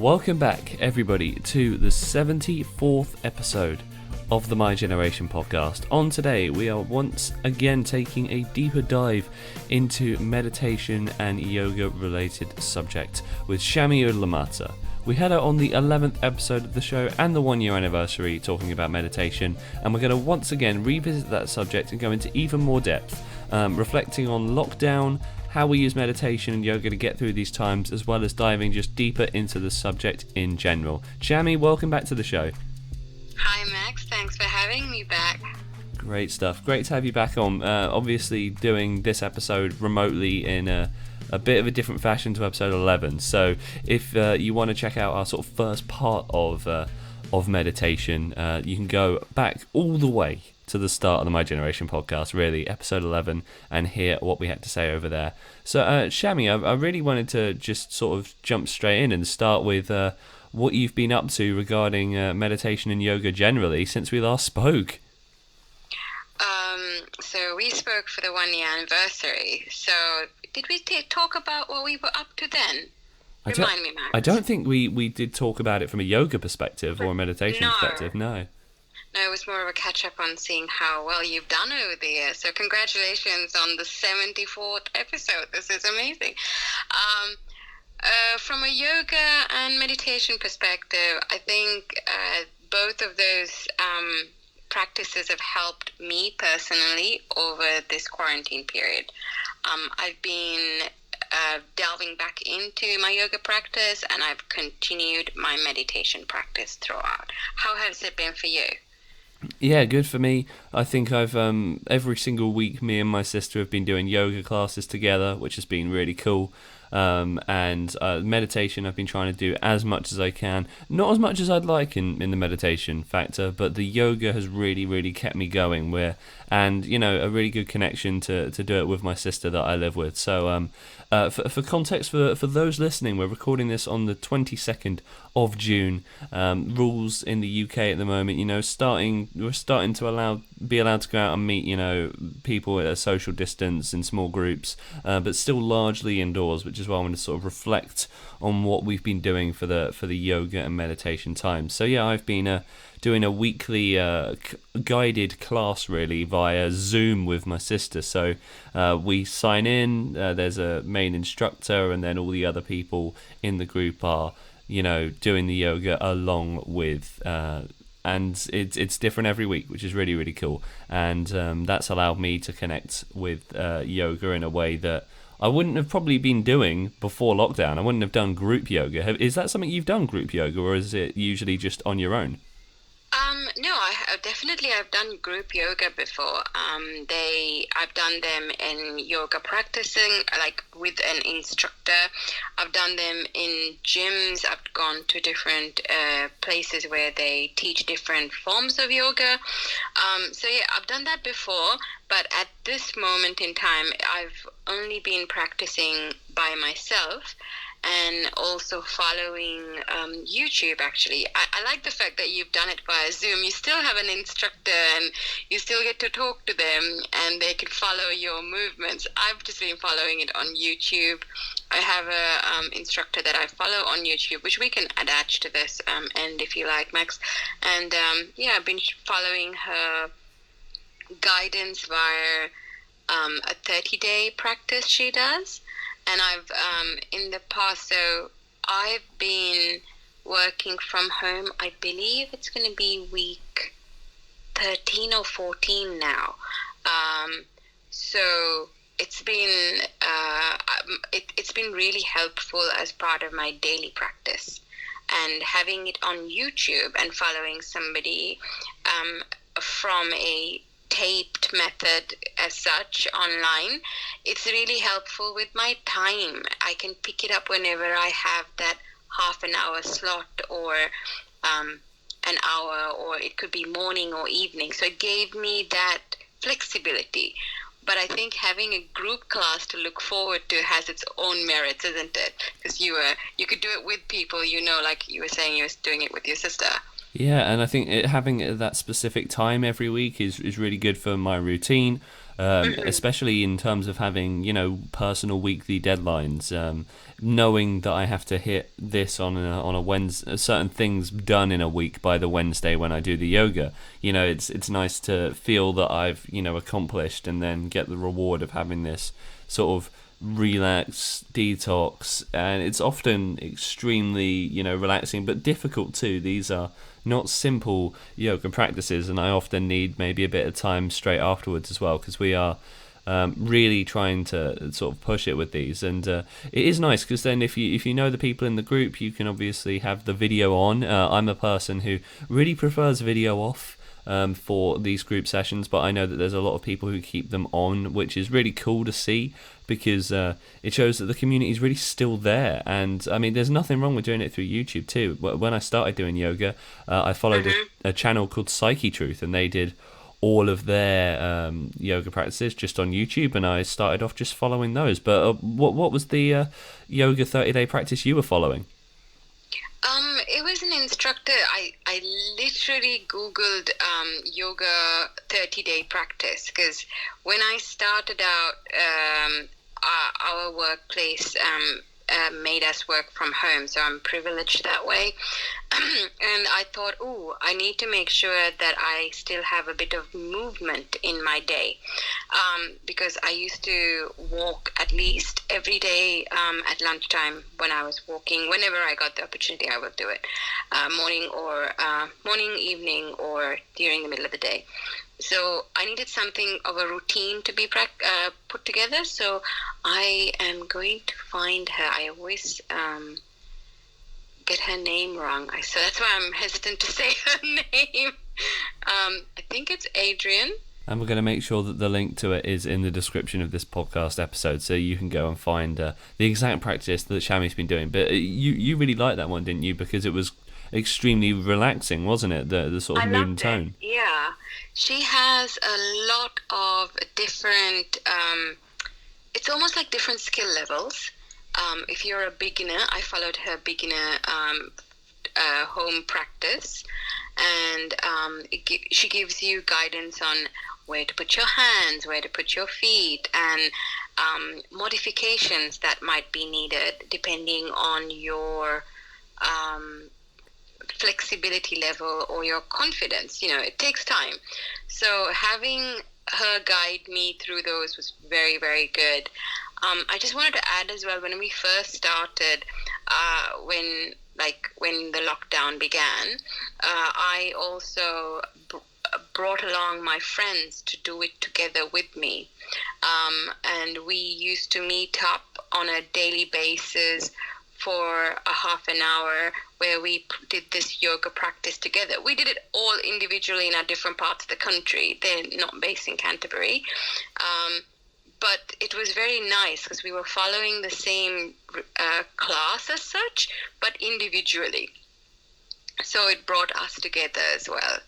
Welcome back, everybody, to the 74th episode of the My Generation podcast. On today, we are once again taking a deeper dive into meditation and yoga-related subject with Chammi Lamata. We had her on the 11th episode of the show and the 1 year anniversary talking about meditation, and we're going to once again revisit that subject and go into even more depth, reflecting on lockdown, how we use meditation and yoga to get through these times, as well as diving just deeper into the subject in general. Chammi, welcome back to the show. Hi Max, thanks for having me back. Great stuff. Great to have you back on. Obviously doing this episode remotely in a bit of a different fashion to episode 11. So if you want to check out our sort of first part of meditation, you can go back all the way to the start of the My Generation podcast, really, episode 11, and hear what we had to say over there. So, Chammi, I really wanted to just sort of jump straight in and start with what you've been up to regarding meditation and yoga generally since we last spoke. So we spoke for the 1 year anniversary. So did we talk about what we were up to then? Remind me, Max. I don't think we did talk about it from a yoga perspective or a meditation perspective, no. No, it was more of a catch-up on seeing how well you've done over the years. So congratulations on the 74th episode. This is amazing. From a yoga and meditation perspective, I think both of those practices have helped me personally over this quarantine period. I've been delving back into my yoga practice, and I've continued my meditation practice throughout. How has it been for you? Yeah, good for me. I think I've every single week me and my sister have been doing yoga classes together, which has been really cool. And meditation I've been trying to do as much as I can. Not as much as I'd like in the meditation factor, but the yoga has really kept me going. And a really good connection to do it with my sister that I live with. So for context, for those listening, we're recording this on the 22nd of June. Rules in the UK at the moment, we're starting to be allowed to go out and meet, people at a social distance in small groups, but still largely indoors, which is why I want to sort of reflect on what we've been doing for the yoga and meditation time. So yeah, I've been doing a weekly guided class really via Zoom with my sister. So we sign in, there's a main instructor, and then all the other people in the group are doing the yoga along with, and it's different every week, which is really cool. And that's allowed me to connect with yoga in a way that I wouldn't have probably been doing before lockdown. I wouldn't have done group yoga. Is that something you've done, group yoga, or is it usually just on your own? No, I've done group yoga before. I've done them in yoga practicing, like with an instructor. I've done them in gyms. I've gone to different places where they teach different forms of yoga. So yeah, I've done that before, but at this moment in time, I've only been practicing by myself, and also following YouTube, actually. I like the fact that you've done it via Zoom. You still have an instructor, and you still get to talk to them, and they can follow your movements. I've just been following it on YouTube. I have a instructor that I follow on YouTube, which we can attach to this end if you like, Max. And I've been following her guidance via a 30-day practice she does. And I've, in the past, so I've been working from home. I believe it's going to be week 13 or 14 now. So it's been, it's been really helpful as part of my daily practice. And having it on YouTube and following somebody from a taped method as such online, it's really helpful with my time. I can pick it up whenever I have that half an hour slot, or an hour, or it could be morning or evening. So it gave me that flexibility. But I think having a group class to look forward to has its own merits, isn't it? Because you could do it with people, like you were saying, you were doing it with your sister. Yeah, and I think having that specific time every week is really good for my routine. especially in terms of having, personal weekly deadlines. Knowing that I have to hit this on a Wednesday, certain things done in a week by the Wednesday when I do the yoga. It's nice to feel that I've accomplished, and then get the reward of having this sort of relax detox. And it's often extremely relaxing, but difficult too. These are not simple yoga practices, and I often need maybe a bit of time straight afterwards as well, because we are really trying to sort of push it with these. And it is nice because then if you know the people in the group, you can obviously have the video on. I'm a person who really prefers video off for these group sessions, but I know that there's a lot of people who keep them on, which is really cool to see, because it shows that the community is really still there. And I mean, there's nothing wrong with doing it through YouTube too. When I started doing yoga, I followed a channel called Psyche Truth, and they did all of their yoga practices just on YouTube, and I started off just following those. But what was the yoga 30-day practice you were following? It was an instructor. I literally Googled yoga 30-day practice, because when I started out, our workplace made us work from home, so I'm privileged that way. And I thought, I need to make sure that I still have a bit of movement in my day, because I used to walk at least every day at lunchtime. When I was walking, whenever I got the opportunity, I would do it, morning, evening, or during the middle of the day. So I needed something of a routine to be put together. So I am going to find her. I always get her name wrong. So that's why I'm hesitant to say her name. I think it's Adrian. And we're going to make sure that the link to it is in the description of this podcast episode, so you can go and find the exact practice that Chammi's been doing. But you really liked that one, didn't you? Because it was extremely relaxing, wasn't it? The sort of mood and tone. Yeah. She has a lot of different, it's almost like different skill levels. If you're a beginner, I followed her beginner home practice, and she gives you guidance on where to put your hands, where to put your feet, and modifications that might be needed depending on your flexibility level or your confidence. It takes time. So having her guide me through those was very, very good. I just wanted to add as well, when we first started, when the lockdown began, I also brought along my friends to do it together with me. And we used to meet up on a daily basis for a half an hour, where we did this yoga practice together. We did it all individually in our different parts of the country. They're not based in Canterbury. But it was very nice, because we were following the same class as such, but individually. So it brought us together as well.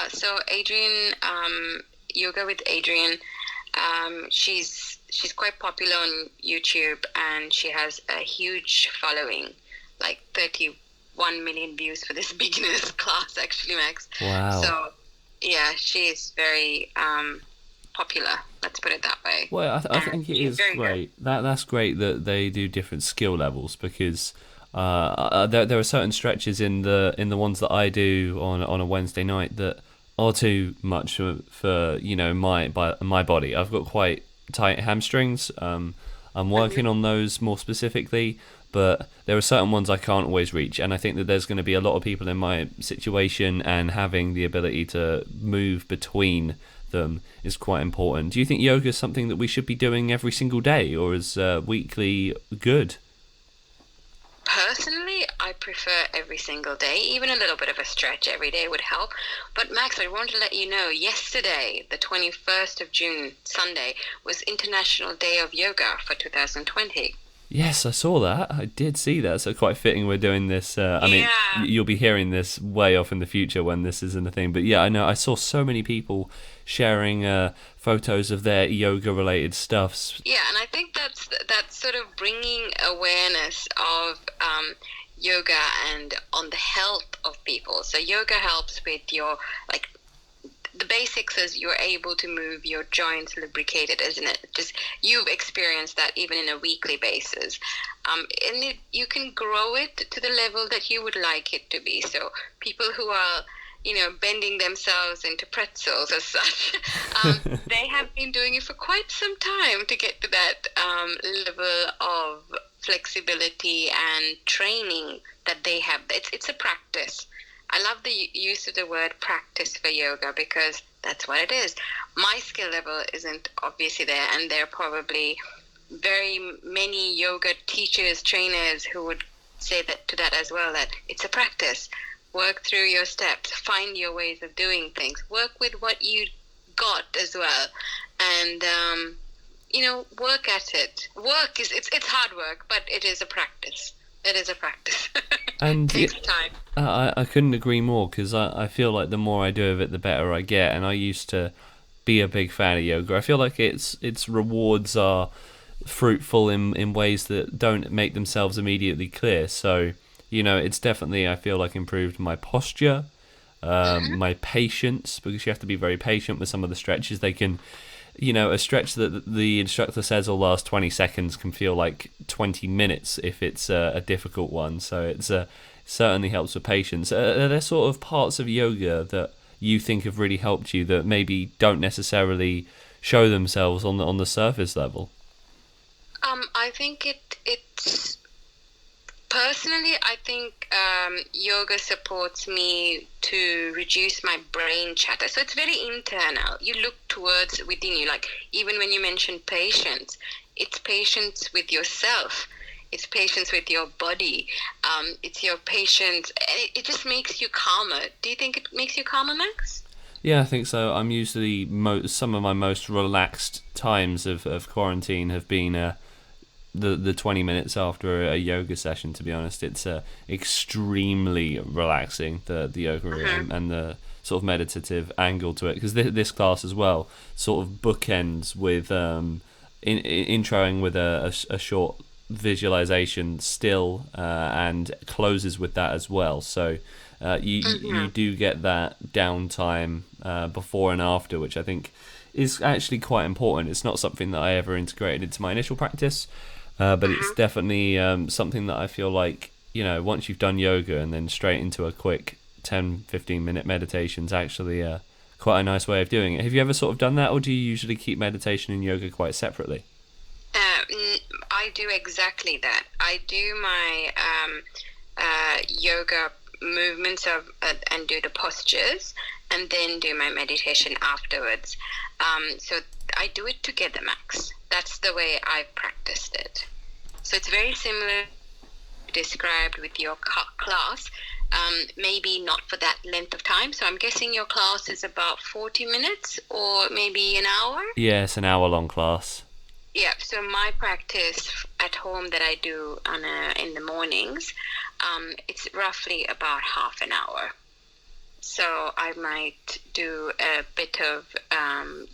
So Adrian, Yoga with Adrian, she's quite popular on YouTube, and she has a huge following, like 31 million views for this beginner's class, actually, Max. Wow. So, yeah, she is very popular, let's put it that way. Well, I think it is great. That's great that they do different skill levels, because there are certain stretches in the ones that I do on a Wednesday night that are too much for my body. I've got quite tight hamstrings. I'm working on those more specifically, but there are certain ones I can't always reach, and I think that there's going to be a lot of people in my situation, and having the ability to move between them is quite important. Do you think yoga is something that we should be doing every single day, or is weekly good? Personally, I prefer every single day. Even a little bit of a stretch every day would help. But Max, I wanted to let you know, yesterday, the 21st of June, Sunday, was International Day of Yoga for 2020. Yes, I saw that. I did see that. So quite fitting we're doing this. I mean, you'll be hearing this way off in the future when this isn't a thing. But yeah, I know. I saw so many people sharing photos of their yoga-related stuffs. Yeah, and I think that's sort of bringing awareness of yoga and on the health of people. So yoga helps with your, the basics is you're able to move your joints lubricated, isn't it? Just you've experienced that even in a weekly basis. And you can grow it to the level that you would like it to be. So people who are, bending themselves into pretzels as such, they have been doing it for quite some time to get to that level of flexibility and training that they have. It's a practice. I love the use of the word practice for yoga because that's what it is. My skill level isn't obviously there, and there are probably very many yoga teachers, trainers who would say that to that as well, that it's a practice. Work through your steps, find your ways of doing things, work with what you got as well, and work at it. It's hard work, but it is a practice. It is a practice. And takes time. I couldn't agree more, because I feel like the more I do of it, the better I get. And I used to be a big fan of yoga. I feel like its rewards are fruitful in ways that don't make themselves immediately clear. So, it's definitely, I feel like, improved my posture, my patience, because you have to be very patient with some of the stretches. They can, a stretch that the instructor says will last 20 seconds can feel like 20 minutes if it's a difficult one. So it's certainly helps with patience. Are there sort of parts of yoga that you think have really helped you that maybe don't necessarily show themselves on the surface level? I think it's personally, I think yoga supports me to reduce my brain chatter. So it's very internal. You look towards within you. Like even when you mention patience, it's patience with yourself. It's patience with your body. It's your patience. It just makes you calmer. Do you think it makes you calmer, Max? Yeah, I think so. I'm usually some of my most relaxed times of quarantine have been the 20 minutes after a yoga session. To be honest, it's extremely relaxing, the yoga and the sort of meditative angle to it, because this class as well sort of bookends with introing with a short visualization still, and closes with that as well. So you do get that downtime before and after, which I think is actually quite important. It's not something that I ever integrated into my initial practice, but it's definitely something that I feel like, once you've done yoga and then straight into a quick 10-15 minute meditation is actually quite a nice way of doing it. Have you ever sort of done that, or do you usually keep meditation and yoga quite separately? I do exactly that. I do my yoga movements and do the postures, and then do my meditation afterwards. So I do it together, Max. That's the way I've practiced it. So it's very similar described with your class, maybe not for that length of time. So I'm guessing your class is about 40 minutes or maybe an hour? Yeah, it's an hour-long class. Yeah, so my practice at home that I do in the mornings, it's roughly about half an hour. So I might do a bit of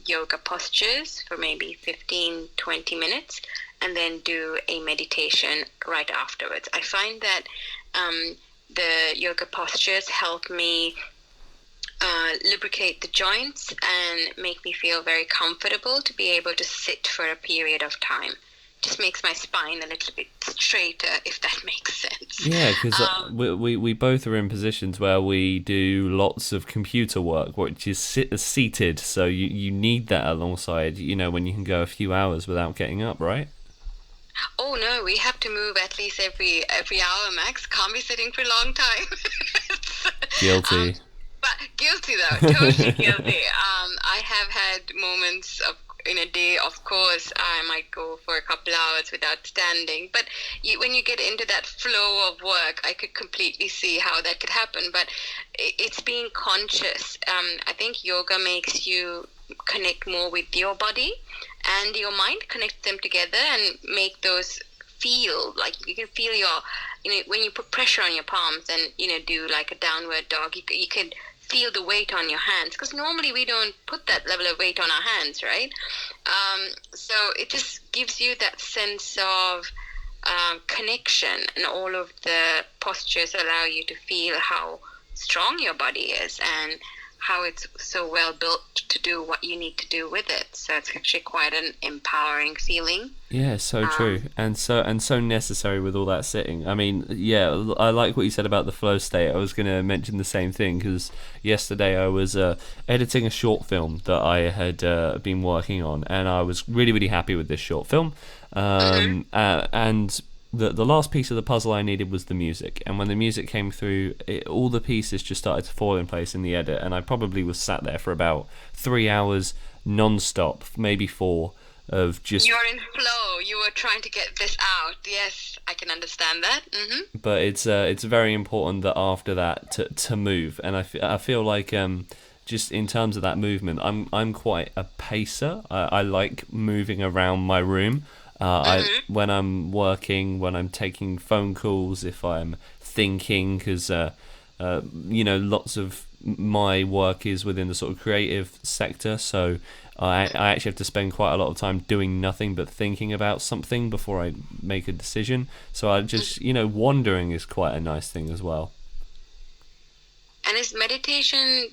yoga postures for maybe 15-20 minutes, and then do a meditation right afterwards. I find that the yoga postures help me lubricate the joints and make me feel very comfortable to be able to sit for a period of time. Just makes my spine a little bit straighter, if that makes sense. Yeah, because we both are in positions where we do lots of computer work, which is seated, so you need that alongside, when you can go a few hours without getting up, right? Oh no, we have to move at least every hour, Max. Can't be sitting for a long time. Guilty. But guilty though, totally guilty. I have had moments in a day, of course, I might go for a couple hours without standing. But when you get into that flow of work, I could completely see how that could happen. But it's being conscious. I think yoga makes you connect more with your body and your mind, connect them together and make those feel like you can feel your, when you put pressure on your palms and, do like a downward dog, you can feel the weight on your hands, because normally we don't put that level of weight on our hands, right? So it just gives you that sense of connection, and all of the postures allow you to feel how strong your body is and how it's so well built to do what you need to do with it. So it's actually quite an empowering feeling. Yeah, so true, and so necessary with all that sitting. I mean, yeah, I like what you said about the flow state. I was going to mention the same thing because yesterday I was editing a short film that I had been working on, and I was really really happy with this short film. And the last piece of the puzzle I needed was the music, and when the music came through, all the pieces just started to fall in place in the edit, and I probably was sat there for about 3 hours non-stop, maybe 4, of just. You're in flow. You were trying to get this out. Yes, I can understand that. But it's very important that after that to move, and I feel like just in terms of that movement, I'm quite a pacer. I like moving around my room. When I'm working, when I'm taking phone calls, if I'm thinking, because lots of my work is within the sort of creative sector, so I actually have to spend quite a lot of time doing nothing but thinking about something before I make a decision. So I just, wandering is quite a nice thing as well. And is meditation,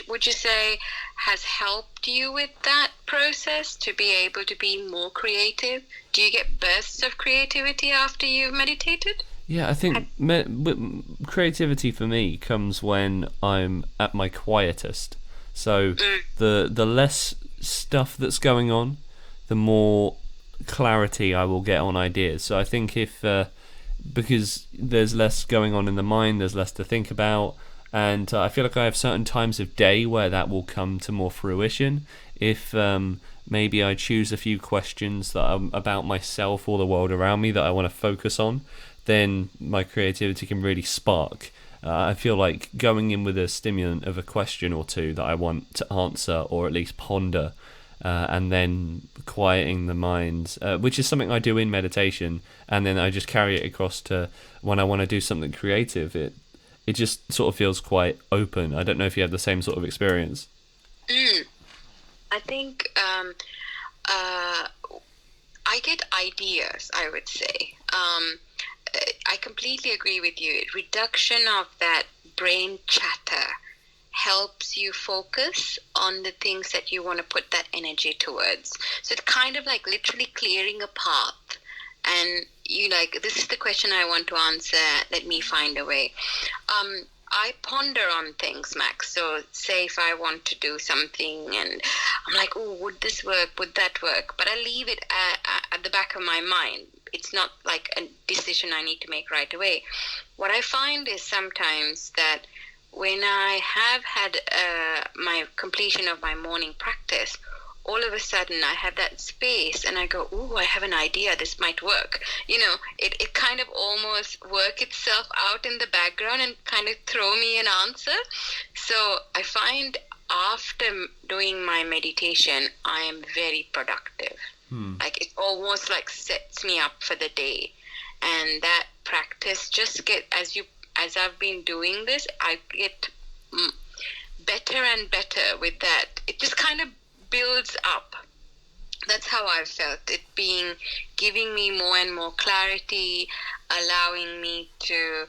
would you say, has helped you with that process to be able to be more creative? Do you get bursts of creativity after you've meditated? Yeah, I think creativity for me comes when I'm at my quietest. So the less stuff that's going on, the more clarity I will get on ideas. So I think if because there's less going on in the mind, there's less to think about, and I feel like I have certain times of day where that will come to more fruition. If maybe I choose a few questions that are about myself or the world around me that I want to focus on, then my creativity can really spark. I feel like going in with a stimulant of a question or two that I want to answer or at least ponder, and then quieting the mind, which is something I do in meditation, and then I just carry it across to when I want to do something creative. It just sort of feels quite open. I don't know if you have the same sort of experience. I think I get ideas, I would say. I completely agree with you. Reduction of that brain chatter helps you focus on the things that you want to put that energy towards. So it's kind of like literally clearing a path. And you this is the question I want to answer. Let me find a way. I ponder on things, Max. So say if I want to do something and I'm like, oh, would this work? Would that work? But I leave it at the back of my mind. It's not like a decision I need to make right away. What I find is sometimes that when I have had my completion of my morning practice, all of a sudden I have that space and I go, oh, I have an idea, this might work. It kind of almost work itself out in the background and kind of throw me an answer. So I find after doing my meditation, I am very productive. Like it almost like sets me up for the day. And that practice just as I've been doing this, I get better and better with that. It just kind of builds up. That's how I've felt it, giving me more and more clarity, allowing me to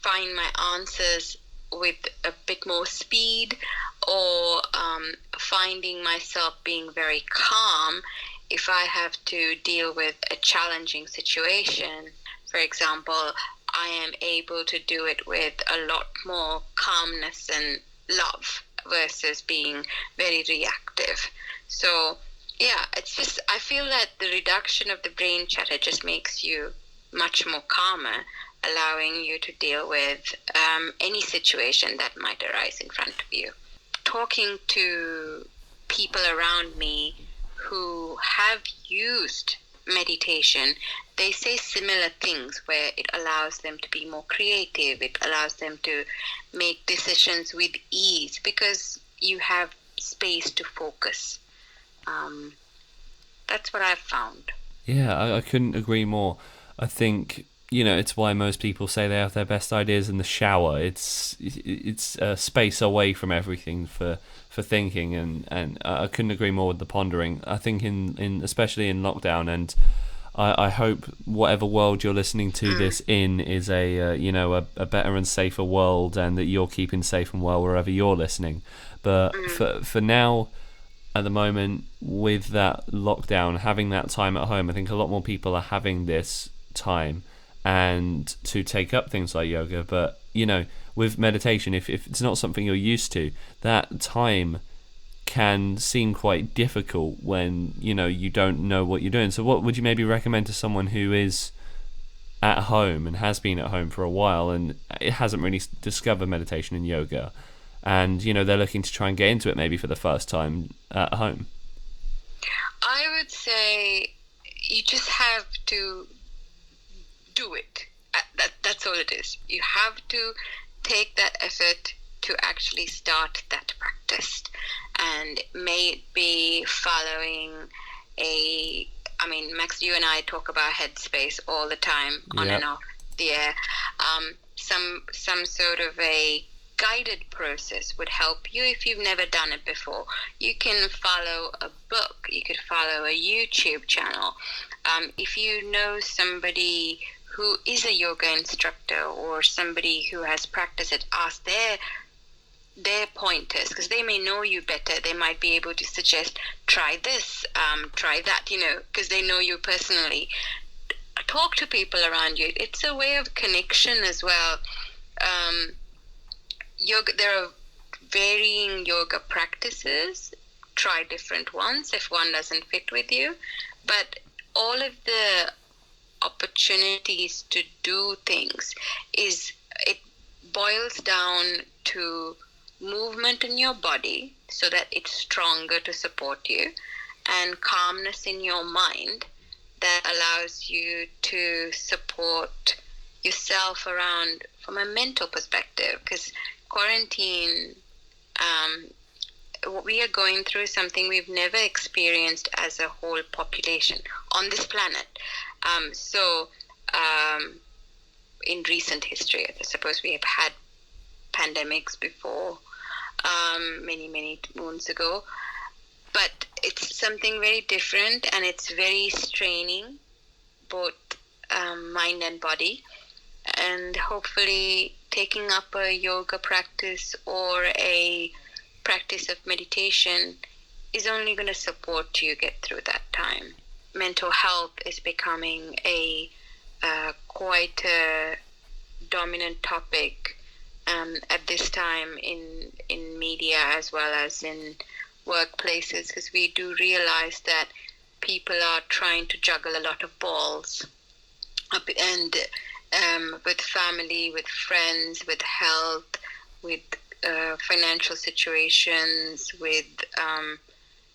find my answers with a bit more speed, or finding myself being very calm if I have to deal with a challenging situation. For example, I am able to do it with a lot more calmness and love versus being very reactive. So yeah, it's just, I feel that the reduction of the brain chatter just makes you much more calmer, allowing you to deal with any situation that might arise in front of you. Talking to people around me who have used meditation, they say similar things where it allows them to be more creative. It allows them to make decisions with ease because you have space to focus. That's what I've found. Yeah, I couldn't agree more. I think it's why most people say they have their best ideas in the shower. It's a space away from everything for thinking, and I couldn't agree more with the pondering. I think in especially in lockdown, and I hope whatever world you're listening to this in is a better and safer world, and that you're keeping safe and well wherever you're listening. But for now, at the moment, with that lockdown, having that time at home, I think a lot more people are having this time and to take up things like yoga. But with meditation, if it's not something you're used to, that time can seem quite difficult when you don't know what you're doing. So what would you maybe recommend to someone who is at home and has been at home for a while and it hasn't really discovered meditation and yoga, and they're looking to try and get into it maybe for the first time at home? I would say you just have to do it. That's all it is. You have to take that effort to actually start that practice, and may it be following Max, you and I talk about headspace all the time, on and off the air. Some sort of a guided process would help you if you've never done it before. You can follow a book, you could follow a YouTube channel. If you know somebody who is a yoga instructor or somebody who has practiced it, ask their pointers, because they may know you better. They might be able to suggest, try this, try that, because they know you personally. Talk to people around you. It's a way of connection as well. Yoga, there are varying yoga practices. Try different ones if one doesn't fit with you. But all of the opportunities to do things it boils down to movement in your body so that it's stronger to support you, and calmness in your mind that allows you to support yourself around from a mental perspective. Because quarantine, what we are going through is something we've never experienced as a whole population on this planet. In recent history, I suppose we have had pandemics before, many moons ago, but it's something very different, and it's very straining, both mind and body. And hopefully taking up a yoga practice or a practice of meditation is only going to support you get through that time. Mental health is becoming quite a dominant topic at this time in media as well as in workplaces, because we do realize that people are trying to juggle a lot of balls up, and with family, with friends, with health, with financial situations, with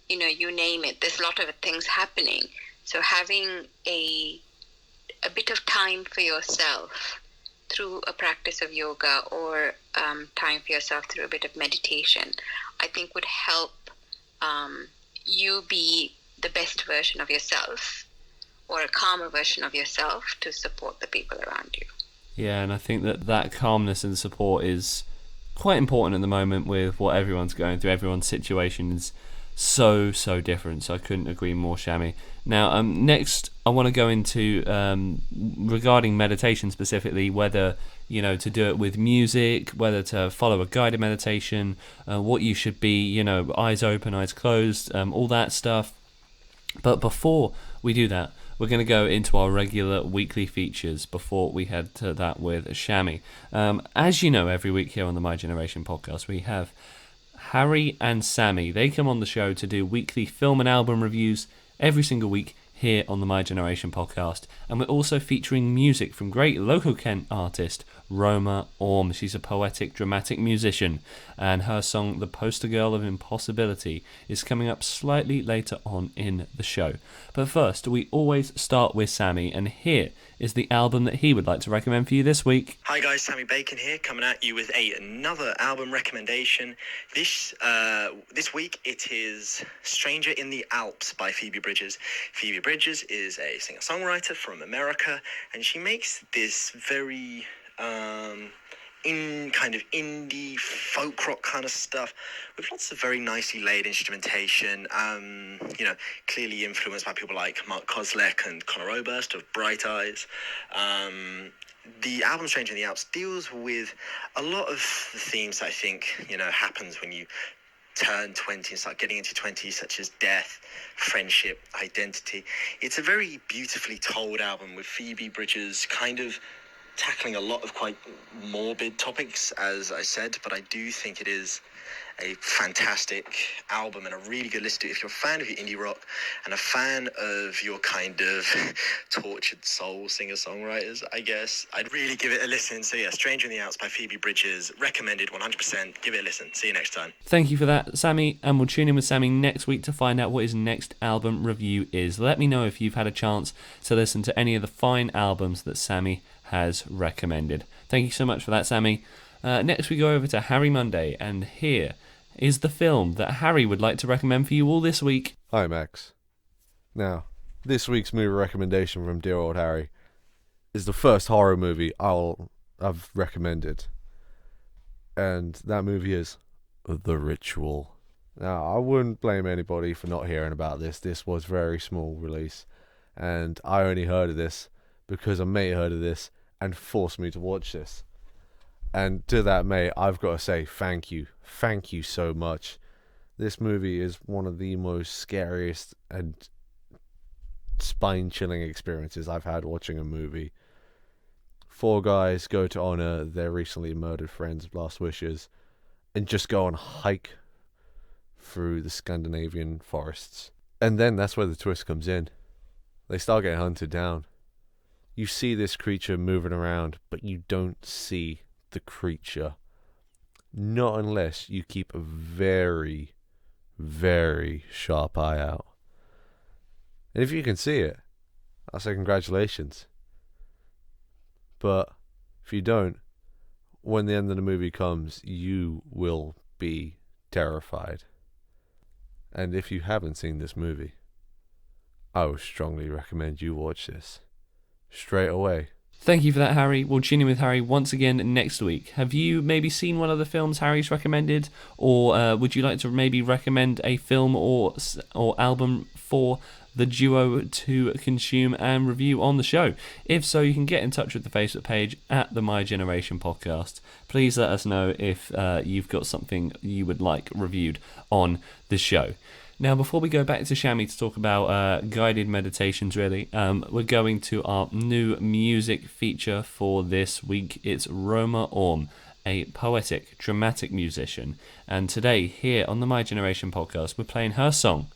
you name it. There's a lot of things happening. So having a bit of time for yourself through a practice of yoga, or time for yourself through a bit of meditation, I think would help you be the best version of yourself, or a calmer version of yourself, to support the people around you. Yeah, and I think that calmness and support is quite important at the moment with what everyone's going through. Everyone's situation is so different, so I couldn't agree more, Chammi. Now, next I want to go into regarding meditation specifically, whether to do it with music, whether to follow a guided meditation, what you should be, eyes open, eyes closed, all that stuff. But before we do that, we're going to go into our regular weekly features before we head to that with Chammi. As you know, every week here on the My Generation podcast, we have Harry and Sammy. They come on the show to do weekly film and album reviews every single week here on the My Generation podcast. And we're also featuring music from great local Kent artist Roma Orme. She's a poetic, dramatic musician, and her song The Poster Girl of Impossibility is coming up slightly later on in the show. But first, we always start with Sammy, and here is the album that he would like to recommend for you this week. Hi guys, Sammy Bacon here, coming at you with another album recommendation. This week it is Stranger in the Alps by Phoebe Bridgers. Phoebe Bridgers is a singer-songwriter from America, and she makes this very in kind of indie folk rock kind of stuff with lots of very nicely laid instrumentation, clearly influenced by people like Mark Kozelek and Conor Oberst of Bright Eyes. The album Stranger in the Alps deals with a lot of the themes that I think, happens when you turn 20 and start getting into 20, such as death, friendship, identity. It's a very beautifully told album with Phoebe Bridgers kind of tackling a lot of quite morbid topics, as I said, but I do think it is a fantastic album and a really good listen to. If you're a fan of your indie rock and a fan of your kind of tortured soul singer-songwriters, I guess, I'd really give it a listen. So yeah, Stranger in the Alps by Phoebe Bridgers, recommended 100%. Give it a listen. See you next time. Thank you for that, Sammy, and we'll tune in with Sammy next week to find out what his next album review is. Let me know if you've had a chance to listen to any of the fine albums that Sammy has recommended. Thank you so much for that, Sammy. Next we go over to Harry Monday, and here is the film that Harry would like to recommend for you all this week. Hi, Max. Now, this week's movie recommendation from dear old Harry is the first horror movie I've recommended, and that movie is The Ritual. Now, I wouldn't blame anybody for not hearing about this. This was very small release, and I only heard of this because a mate heard of this and forced me to watch this. And to that mate, I've got to say thank you. Thank you so much. This movie is one of the most scariest and spine-chilling experiences I've had watching a movie. 4 guys go to honor their recently murdered friend's last wishes and just go on a hike through the Scandinavian forests. And then that's where the twist comes in. They start getting hunted down. You see this creature moving around, but you don't see the creature. Not unless you keep a very, very sharp eye out. And if you can see it, I'll say congratulations. But if you don't, when the end of the movie comes, you will be terrified. And if you haven't seen this movie, I would strongly recommend you watch this straight away. Thank you for that, Harry. We'll tune in with Harry once again next week. Have you maybe seen one of the films Harry's recommended? Or would you like to maybe recommend a film or album for the duo to consume and review on the show? If so, you can get in touch with the Facebook page at the My Generation Podcast. Please let us know if you've got something you would like reviewed on the show. Now, before we go back to Chammi to talk about guided meditations, really, we're going to our new music feature for this week. It's Roma Orme, a poetic, dramatic musician. And today, here on the My Generation Podcast, we're playing her song,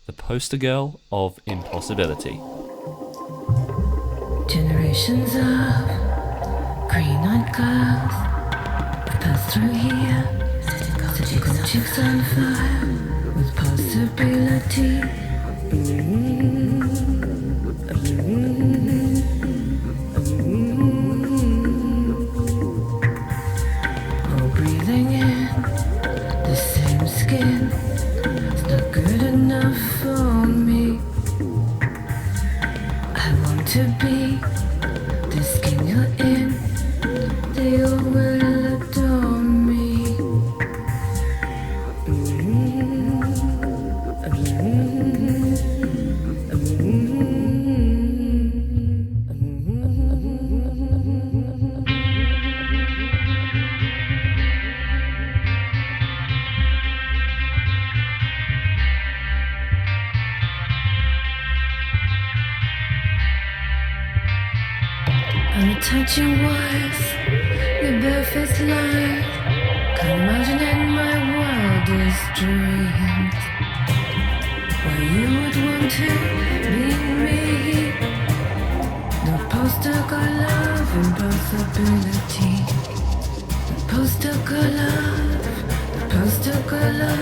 The Poster Girl of Impossibility. Generations of green-eyed girls have passed through here, setting chicks on fire with possibility. Oh, breathing in the same skin is not good enough for me. I want to be the skin you're in. They all will adore me. Untouching words, your barefaced lies. Can't imagine in my wildest dreams why you would want to be me. The poster girl of impossibility. The poster girl of, the poster girl of,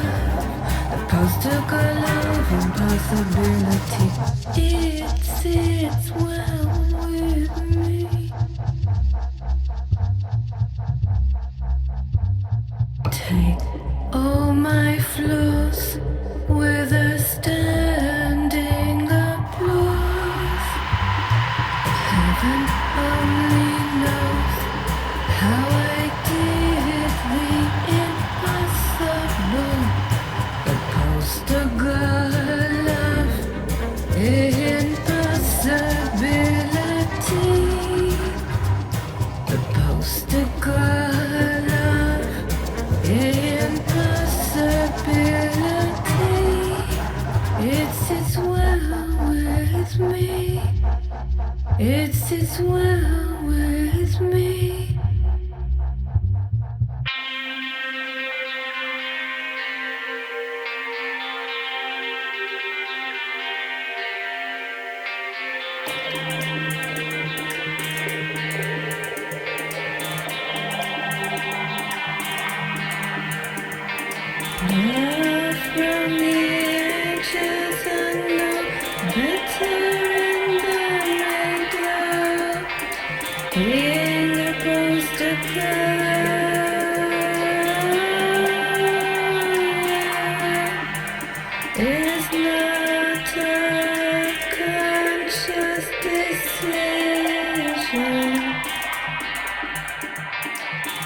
the poster girl of impossibility. It sits well with me. Take all my flaws with a standing applause. Heaven only knows how I did. well with me. It sits well with me. Love from the edges and no better in the radio. Being a poster girl is not a conscious decision.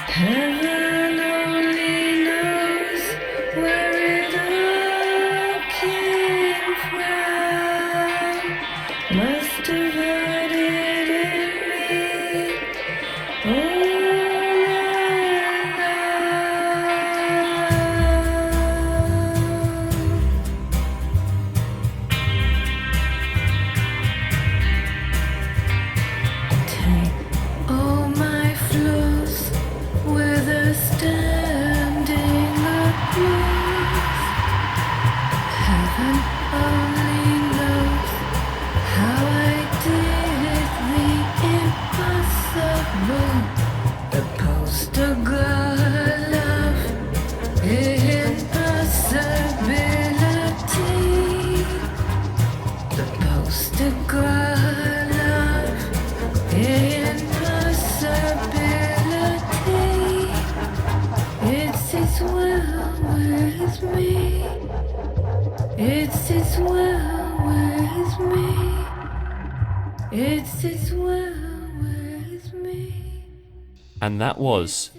Heaven only knows where it all came from. Must have heard it in me all along. Take all my flaws with a standing applause. Heaven only knows how I did the impossible. The poster girl love impossibility. The poster girl love impossibility. It sits well with me. It sits well with me. It sits well with me. And that was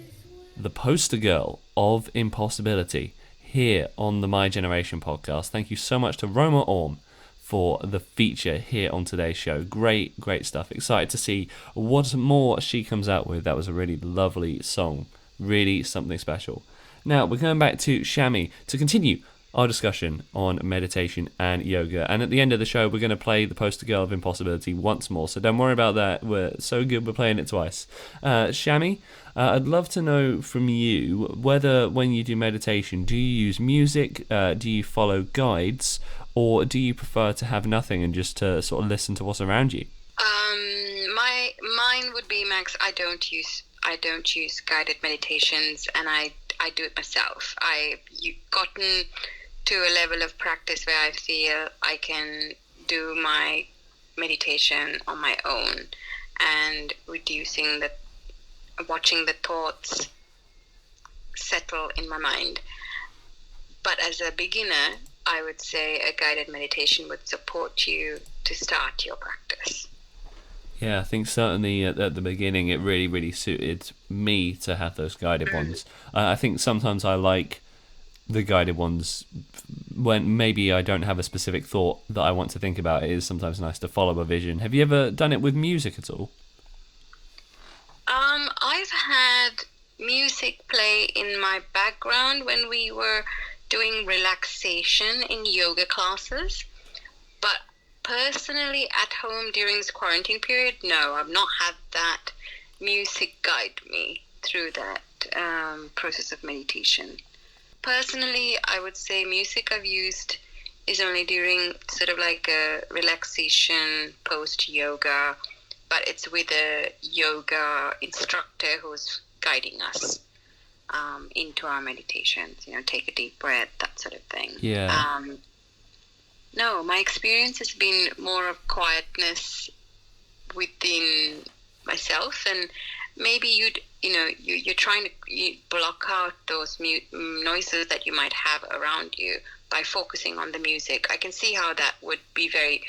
the poster girl of Impossibility here on the My Generation podcast. Thank you so much to Roma Orme for the feature here on today's show. Great stuff. Excited to see what more she comes out with. That was a really lovely song. Really something special. Now, we're going back to Chammi to continue our discussion on meditation and yoga. And at the end of the show, we're going to play the poster girl of Impossibility once more. So don't worry about that. We're so good, we're playing it twice. Chammi, I'd love to know from you whether when you do meditation, do you use music, do you follow guides, or do you prefer to have nothing and just to sort of listen to what's around you? Mine would be, Max, I don't use guided meditations, and I do it myself. You've gotten to a level of practice where I feel I can do my meditation on my own, and watching the thoughts settle in my mind. But as a beginner, I would say a guided meditation would support you to start your practice. Yeah, I think certainly at the beginning it really suited me to have those guided ones. I think sometimes I like the guided ones when maybe I don't have a specific thought that I want to think about. It is sometimes nice to follow a vision. Have you ever done it with music at all? I've had music play in my background when we were doing relaxation in yoga classes, but personally at home during this quarantine period, no, I've not had that music guide me through that process of meditation. Personally, I would say music I've used is only during sort of like a relaxation post-yoga, but it's with a yoga instructor who's guiding us into our meditations, take a deep breath, that sort of thing. Yeah. No, my experience has been more of quietness within myself, and maybe you're trying to block out those noises that you might have around you by focusing on the music. I can see how that would be very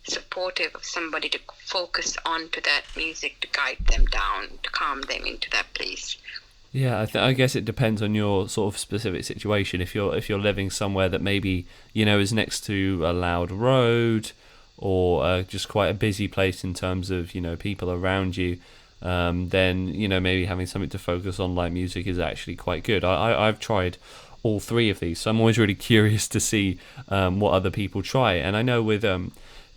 supportive of somebody to focus onto that music to guide them down, to calm them into that place. Yeah, I guess it depends on your sort of specific situation. If you're living somewhere that maybe is next to a loud road, or just quite a busy place in terms of people around you, then maybe having something to focus on like music is actually quite good. I've tried all three of these. So I'm always really curious to see what other people try. And I know with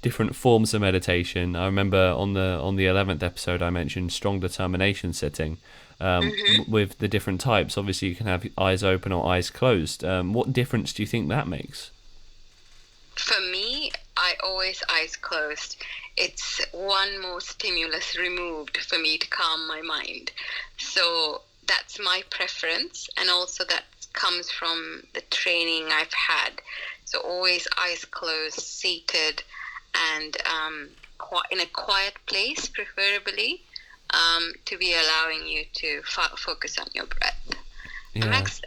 different forms of meditation, I remember on the 11th episode I mentioned strong determination sitting. With the different types, obviously you can have eyes open or eyes closed. What difference do you think that makes? For me, I always eyes closed. It's one more stimulus removed for me to calm my mind. So that's my preference, and also that comes from the training I've had. So always eyes closed, seated, and in a quiet place, preferably, to be allowing you to focus on your breath. Yeah. Max,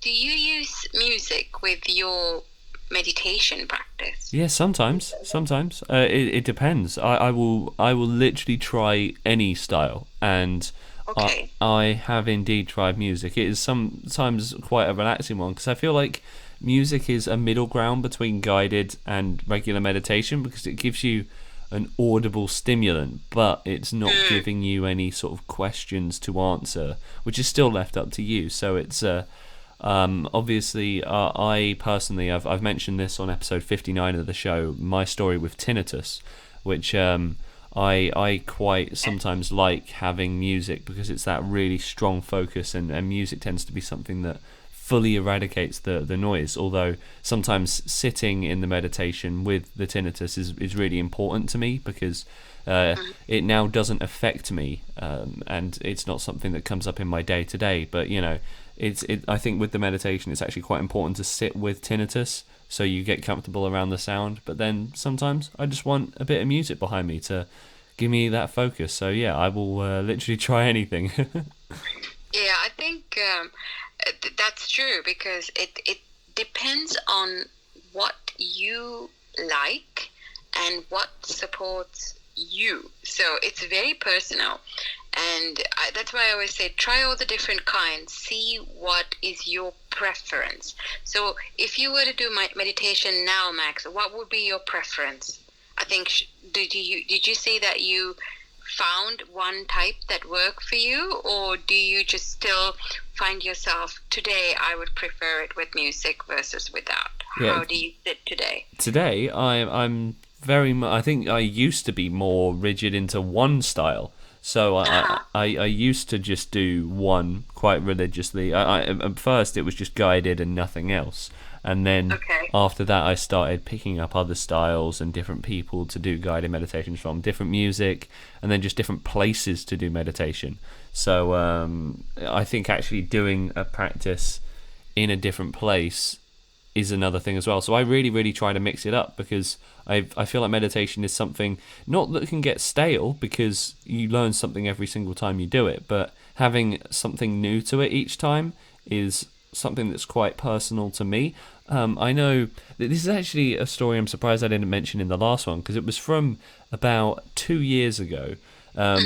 do you use music with your meditation practice? Yeah, sometimes. It depends. I will literally try any style, and Okay. I have indeed tried music. It is sometimes quite a relaxing one, because I feel like music is a middle ground between guided and regular meditation, because it gives you an audible stimulant, but it's not giving you any sort of questions to answer, which is still left up to you. So it's obviously, I personally, I've mentioned this on episode 59 of the show, my story with tinnitus, which I quite sometimes like having music, because it's that really strong focus, and music tends to be something that fully eradicates the noise, although sometimes sitting in the meditation with the tinnitus is really important to me, because it now doesn't affect me, and it's not something that comes up in my day to day, but I think with the meditation it's actually quite important to sit with tinnitus so you get comfortable around the sound, but then sometimes I just want a bit of music behind me to give me that focus. So yeah, I will literally try anything. Yeah, I think that's true, because it depends on what you like and what supports you. So it's very personal. And that's why I always say, try all the different kinds, see what is your preference. So if you were to do my meditation now, Max, what would be your preference? I think, did you say that you found one type that worked for you, or do you just still find yourself, today I would prefer it with music versus without? Yeah. How do you sit today? Today I'm very much, I think I used to be more rigid into one style. So I used to just do one quite religiously. At first it was just guided and nothing else, and then after that I started picking up other styles and different people to do guided meditations from, different music, and then just different places to do meditation. So I think actually doing a practice in a different place is another thing as well. So I really try to mix it up, because I feel like meditation is something not that can get stale, because you learn something every single time you do it, but having something new to it each time is something that's quite personal to me. I know that this is actually a story I'm surprised I didn't mention in the last one, because it was from about 2 years ago.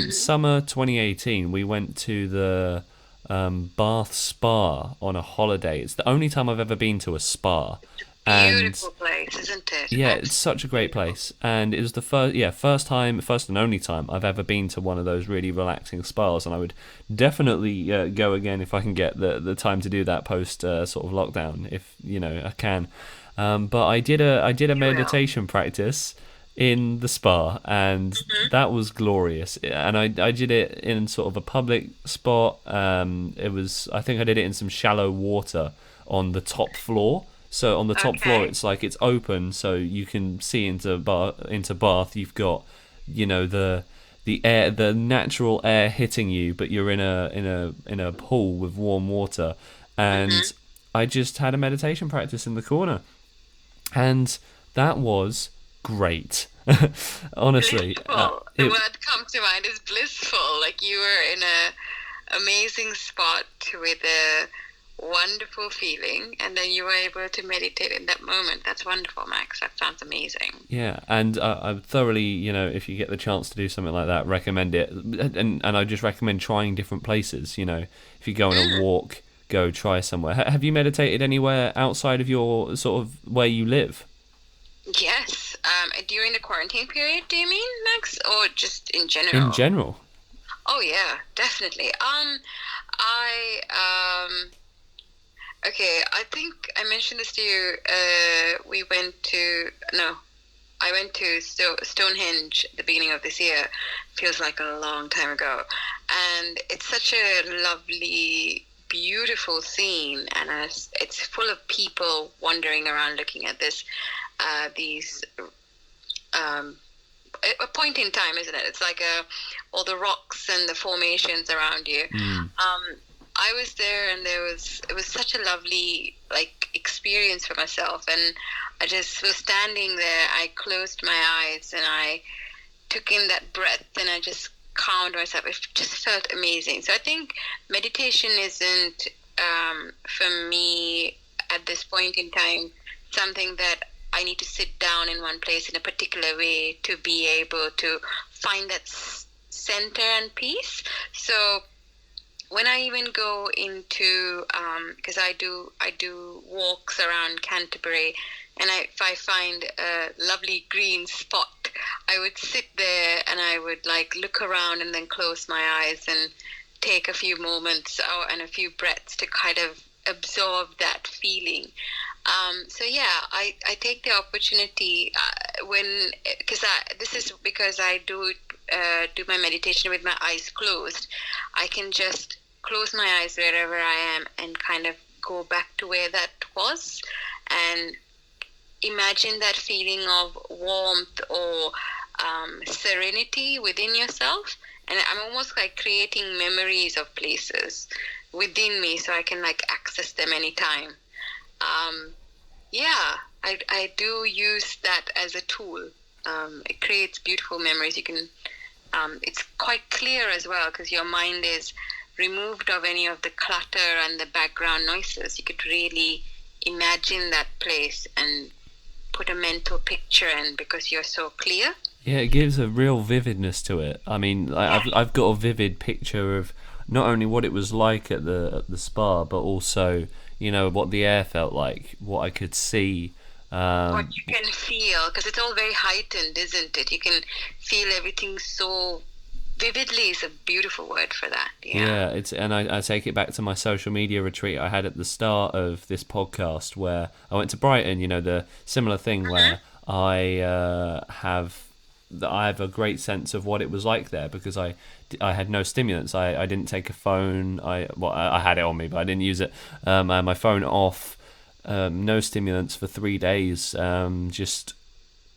Summer 2018, we went to the Bath Spa on a holiday. It's the only time I've ever been to a spa. Beautiful place, isn't it? Yeah, it's such a great place, and it was the first and only time I've ever been to one of those really relaxing spas, and I would definitely go again if I can get the time to do that post sort of lockdown, if I can. But I did a meditation practice in the spa, and that was glorious, and I did it in sort of a public spot. I think I did it in some shallow water on the top floor. So on the top floor, it's like it's open, so you can see into Bath. You've got, the air, the natural air hitting you, but you're in a pool with warm water. And I just had a meditation practice in the corner, and that was great. Honestly, the word that comes to mind is blissful. Like you were in a amazing spot with a wonderful feeling, and then you were able to meditate in that moment. That's wonderful, Max. That sounds amazing. Yeah, and I thoroughly, if you get the chance to do something like that, recommend it. And I just recommend trying different places. If you go on a walk, go try somewhere. Have you meditated anywhere outside of your sort of where you live? Yes. During the quarantine period, do you mean, Max, or just in general? In general. Oh yeah, definitely. Okay, I think I mentioned this to you. We went to no, I went to Stonehenge at the beginning of this year. Feels like a long time ago, and it's such a lovely, beautiful scene, and it's full of people wandering around looking at these a point in time, isn't it? It's like all the rocks and the formations around you. I was there, and it was such a lovely like experience for myself, and I just was standing there. I closed my eyes and I took in that breath, and I just calmed myself. It just felt amazing. So I think meditation isn't for me at this point in time something that I need to sit down in one place in a particular way to be able to find that center and peace. So when I even go into, because I do walks around Canterbury, and if I find a lovely green spot, I would sit there and I would like look around and then close my eyes and take a few moments and a few breaths to kind of absorb that feeling. So yeah, I take the opportunity this is because I do my meditation with my eyes closed. I can just close my eyes wherever I am and kind of go back to where that was and imagine that feeling of warmth or serenity within yourself. And I'm almost like creating memories of places within me so I can like access them anytime. Yeah, I do use that as a tool. It creates beautiful memories. You can, it's quite clear as well because your mind is removed of any of the clutter and the background noises. You could really imagine that place and put a mental picture in because you're so clear. Yeah, it gives a real vividness to it. I mean, I've got a vivid picture of not only what it was like at the spa, but also, you know, what the air felt like, what I could see. What you can feel, because it's all very heightened, isn't it? You can feel everything so vividly is a beautiful word for that. Yeah, and I take it back to my social media retreat I had at the start of this podcast where I went to Brighton, you know, the similar thing where I have a great sense of what it was like there because I had no stimulants. I didn't take a phone. I had it on me, but I didn't use it. I had my phone off, no stimulants for 3 days, just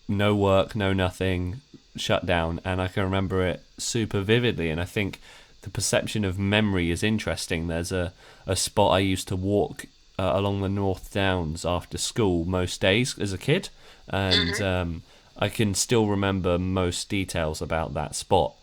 no work, no nothing, shut down. And I can remember it super vividly. And I think the perception of memory is interesting. There's a spot I used to walk along the North Downs after school most days as a kid, and I can still remember most details about that spot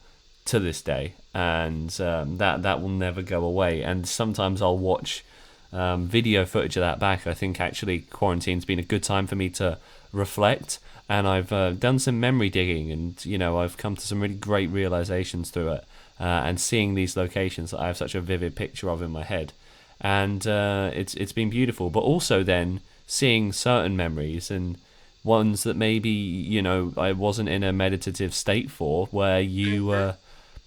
to this day, and that will never go away. And sometimes I'll watch video footage of that back. I think actually quarantine's been a good time for me to reflect, and I've done some memory digging, and you know, I've come to some really great realizations through it, and seeing these locations that I have such a vivid picture of in my head, and it's been beautiful. But also then seeing certain memories and ones that maybe, you know, I wasn't in a meditative state for, where you